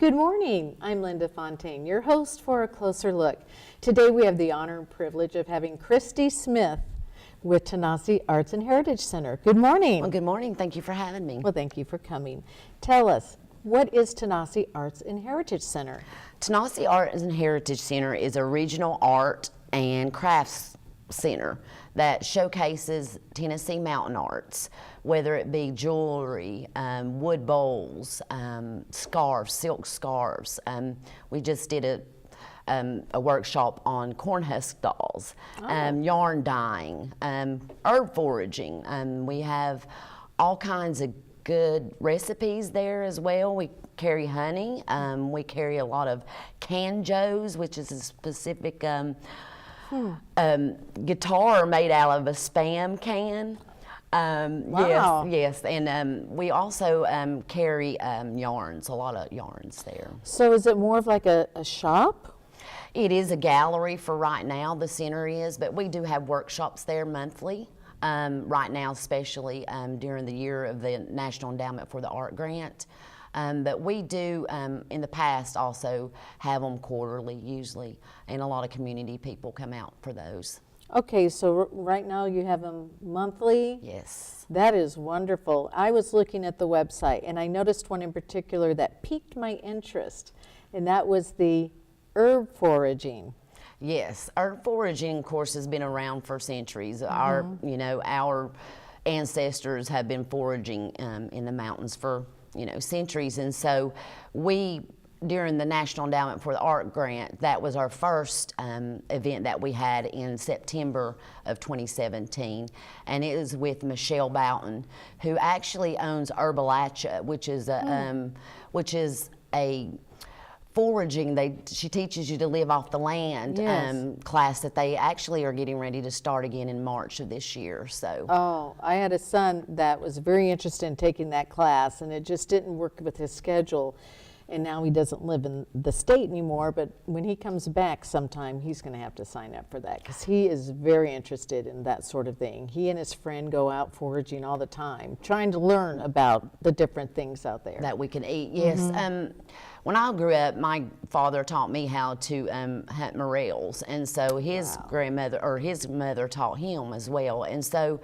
Good morning. I'm Linda Fontaine, your host for A Closer Look. Today we have the honor and privilege of having Christy Smith with Tanasi Arts and Heritage Center. Good morning. Well, good morning. Thank you for having me. Well, thank you for coming. Tell us, what is Tanasi Arts and Heritage Center? Tanasi Arts and Heritage Center is a regional art and crafts center that showcases Tennessee mountain arts, whether it be jewelry, wood bowls, scarves, silk scarves. We just did a workshop on corn husk dolls, yarn dyeing, herb foraging. We have all kinds of good recipes there as well. We carry honey. We carry a lot of canjos, which is a specific guitar made out of a Spam can. Wow. Yes, and we also carry yarns, a lot of yarns there. So is it more of like a shop? It is a gallery for right now, the center is, but we do have workshops there monthly. Right now, especially during the year of the National Endowment for the Art Grant. But we do, in the past, also have them quarterly, usually, and a lot of community people come out for those. Okay, so right now you have them monthly? Yes. That is wonderful. I was looking at the website, and I noticed one in particular that piqued my interest, and that was the herb foraging. Yes, herb foraging, of course, has been around for centuries. Our ancestors have been foraging in the mountains for, centuries. And so we, during the National Endowment for the Art Grant, that was our first event that we had in September of 2017. And it was with Michelle Boughton, who actually owns Herbalacha, which is a foraging. She teaches you to live off the land. Yes. Class that they actually are getting ready to start again in March of this year. So. Oh, I had a son that was very interested in taking that class, and it just didn't work with his schedule. And now he doesn't live in the state anymore, but when he comes back sometime, he's going to have to sign up for that because he is very interested in that sort of thing. He and his friend go out foraging all the time, trying to learn about the different things out there. That we can eat, yes. When I grew up, my father taught me how to hunt morels, and so his grandmother, or his mother, taught him as well. And so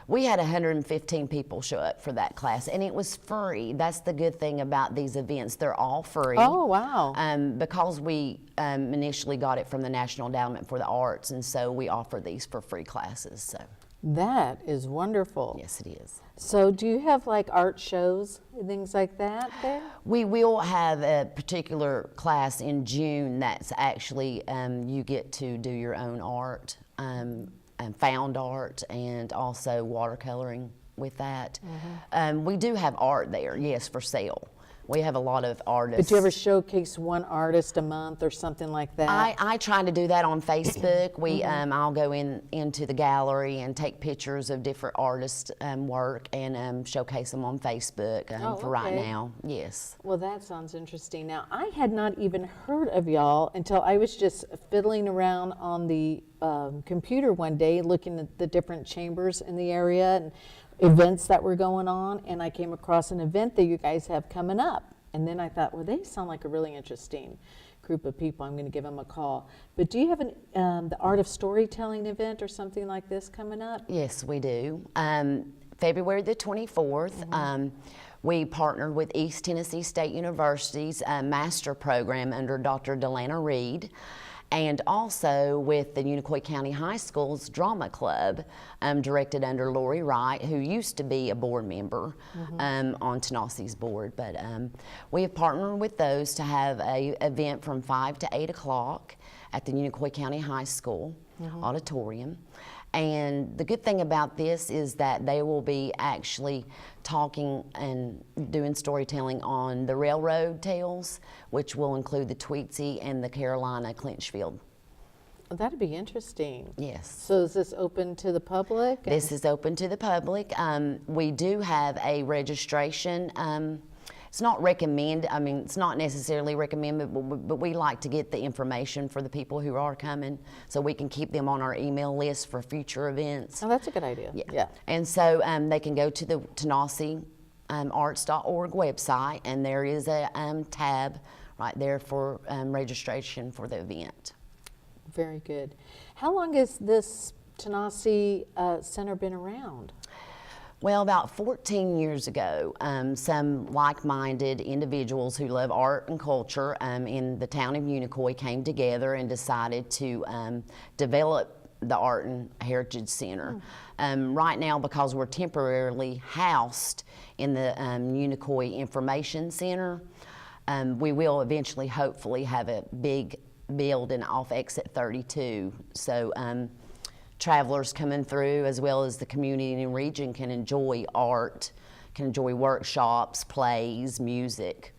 we had 115 people show up for that class, and it was free. That's the good thing about these events. They're all free. Oh, wow. Because we initially got it from the National Endowment for the Arts, and so we offer these for free classes. So. That is wonderful. Yes, it is. So do you have like art shows and things like that there? We will have a particular class in June that's actually you get to do your own art. And found art and also watercoloring with that. We do have art there, yes, for sale. We have a lot of artists. But do you ever showcase one artist a month or something like that? I try to do that on Facebook. I'll go into the gallery and take pictures of different artists' work and showcase them on Facebook for right now. Yes. Well, that sounds interesting. Now, I had not even heard of y'all until I was just fiddling around on the computer one day looking at the different chambers in the area and events that were going on, and I came across an event that you guys have coming up. And then I thought, well, they sound like a really interesting group of people. I'm going to give them a call. But do you have the Art of Storytelling event or something like this coming up? Yes, we do. February the 24th, we partnered with East Tennessee State University's master program under Dr. Delana Reed, and also with the Unicoi County High School's Drama Club, directed under Lori Wright, who used to be a board member on Tanasi's board. But we have partnered with those to have an event from 5 to 8 o'clock at the Unicoi County High School auditorium. And the good thing about this is that they will be actually talking and doing storytelling on the railroad tales, which will include the Tweetsie and the Carolina Clinchfield. That'd be interesting. Yes. So is this open to the public? This is open to the public. We do have a registration. It's not recommended, it's not necessarily recommended, but we like to get the information for the people who are coming so we can keep them on our email list for future events. Oh, that's a good idea. Yeah. And so they can go to the Tanasi arts.org website, and there is a tab right there for registration for the event. Very good. How long has this Tanasi Center been around? Well, about 14 years ago, some like-minded individuals who love art and culture in the town of Unicoi came together and decided to develop the Art and Heritage Center. Right now, because we're temporarily housed in the Unicoi Information Center, we will eventually, hopefully, have a big building off exit 32. So travelers coming through, as well as the community and region, can enjoy art, can enjoy workshops, plays, music.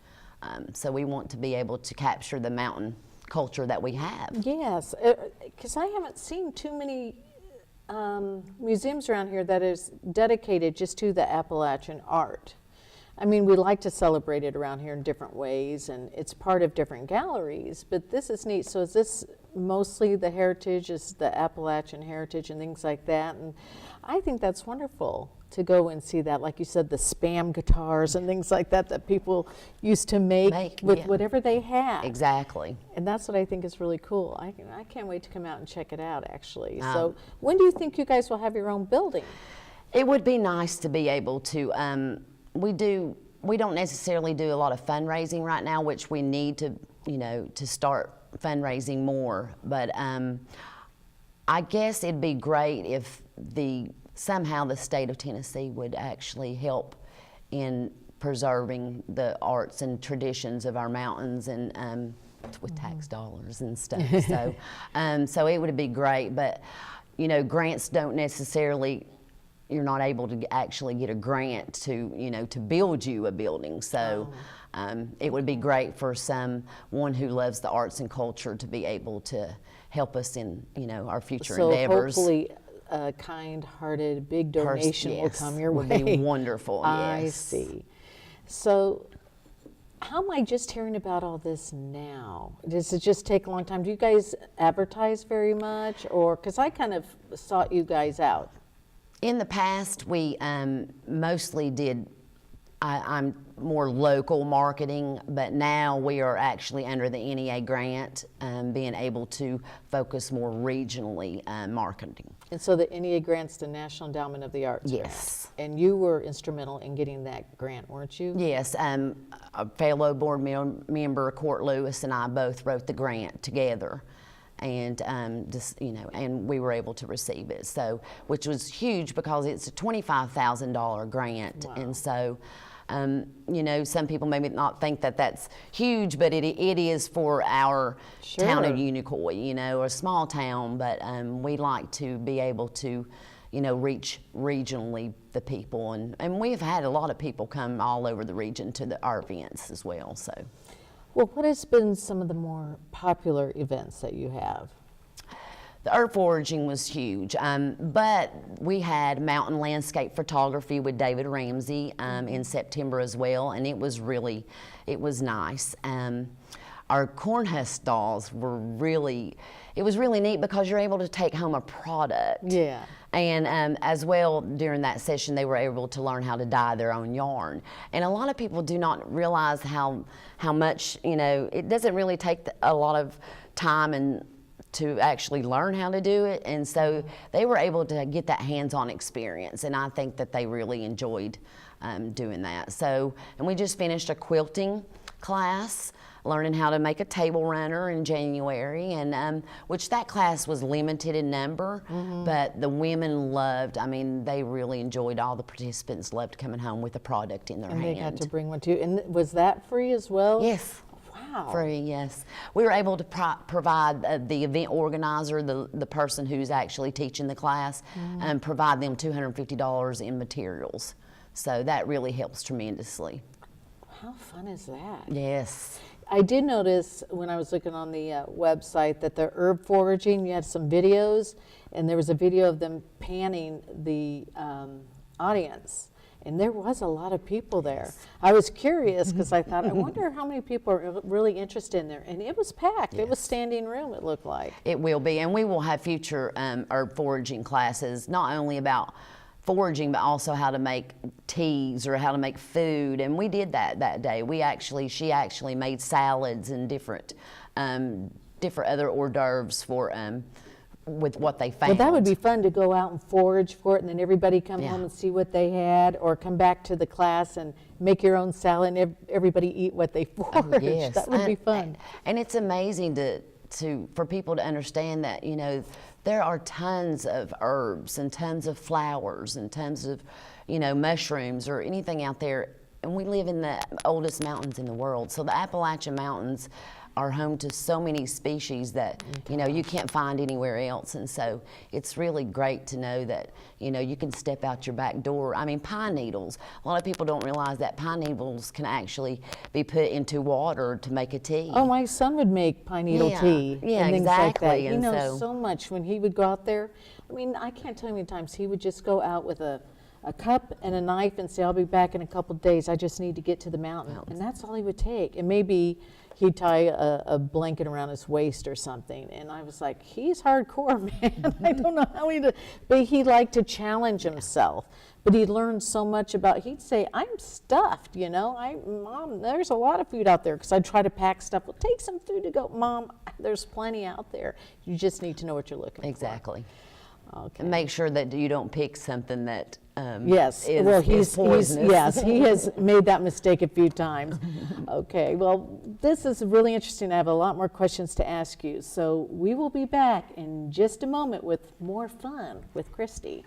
So we want to be able to capture the mountain culture that we have. Yes, because I haven't seen too many museums around here that is dedicated just to the Appalachian art. I mean, we like to celebrate it around here in different ways, and it's part of different galleries, but this is neat. So is this mostly the heritage, is the Appalachian heritage and things like that? And I think that's wonderful to go and see that. Like you said, the Spam guitars and things like that that people used to make with yeah. whatever they had. Exactly. And that's what I think is really cool. I can't wait to come out and check it out, actually. So when do you think you guys will have your own building? It would be nice to be able to, we don't necessarily do a lot of fundraising right now, which we need to, to start fundraising more. But I guess it'd be great if somehow the state of Tennessee would actually help in preserving the arts and traditions of our mountains and with tax dollars and stuff. So, so it would be great. But grants don't necessarily. You're not able to actually get a grant to, to build you a building. So it would be great for someone who loves the arts and culture to be able to help us in, our future endeavors. So hopefully a kind-hearted big donation will come your way. Would be wonderful, I yes. see. So how am I just hearing about all this now? Does it just take a long time? Do you guys advertise very much? Or, because I kind of sought you guys out. In the past, we mostly did, I'm more local marketing, but now we are actually under the NEA grant, being able to focus more regionally marketing. And so the NEA grant's the National Endowment of the Arts Yes. grant. And you were instrumental in getting that grant, weren't you? Yes, a fellow board member, Court Lewis, and I both wrote the grant together. And and we were able to receive it. So, which was huge because it's a $25,000 grant, wow. And so, some people may not think that that's huge, but it is for our sure. town of Unicoi, a small town, but we like to be able to, reach regionally the people, and we've had a lot of people come all over the region to our events as well. So. Well, what has been some of the more popular events that you have? The earth foraging was huge, but we had mountain landscape photography with David Ramsey in September as well, and it was nice. Our corn husk stalls were really neat because you're able to take home a product. Yeah. And as well, during that session, they were able to learn how to dye their own yarn. And a lot of people do not realize how much, it doesn't really take a lot of time to actually learn how to do it. And so they were able to get that hands-on experience. And I think that they really enjoyed doing that. So, and we just finished a quilting class, learning how to make a table runner in January, and which that class was limited in number, but the women loved, they really enjoyed, all the participants loved coming home with a product in their hand. And they got to bring one too. And was that free as well? Yes. Wow. Free, yes. We were able to provide the event organizer, the person who's actually teaching the class, provide them $250 in materials. So that really helps tremendously. How fun is that? Yes. I did notice when I was looking on the website that the herb foraging, you had some videos, and there was a video of them panning the audience. And there was a lot of people there. I was curious because I thought, I wonder how many people are really interested in there. And it was packed. Yes. It was standing room, it looked like. It will be. And we will have future herb foraging classes, not only about foraging, but also how to make teas or how to make food. And we did that day. She actually made salads and different other hors d'oeuvres for with what they found. Well, that would be fun to go out and forage for it, and then everybody come Yeah. home and see what they had, or come back to the class and make your own salad and everybody eat what they foraged. Yes. That would be fun. And it's amazing for people to understand that, there are tons of herbs and tons of flowers and tons of, mushrooms or anything out there. And we live in the oldest mountains in the world. So the Appalachian Mountains are home to so many species that, you can't find anywhere else. And so it's really great to know that, you can step out your back door. I mean, pine needles. A lot of people don't realize that pine needles can actually be put into water to make a tea. Oh, my son would make pine needle tea Yeah, and things like that. exactly. He And knows so much when he would go out there. I mean, I can't tell you how many times he would just go out with a cup and a knife and say, I'll be back in a couple of days. I just need to get to the mountain. And that's all he would take. And maybe he'd tie a blanket around his waist or something. And I was like, he's hardcore, man. I don't know how but he liked to challenge himself. But he learned so much he'd say, I'm stuffed, Mom, there's a lot of food out there. Because I'd try to pack stuff. Well, take some food to go. Mom, there's plenty out there. You just need to know what you're looking for. Exactly. Okay. And make sure that you don't pick something that Yes, is poisonous. yes, he has made that mistake a few times. Okay, well, this is really interesting. I have a lot more questions to ask you. So we will be back in just a moment with more fun with Christy.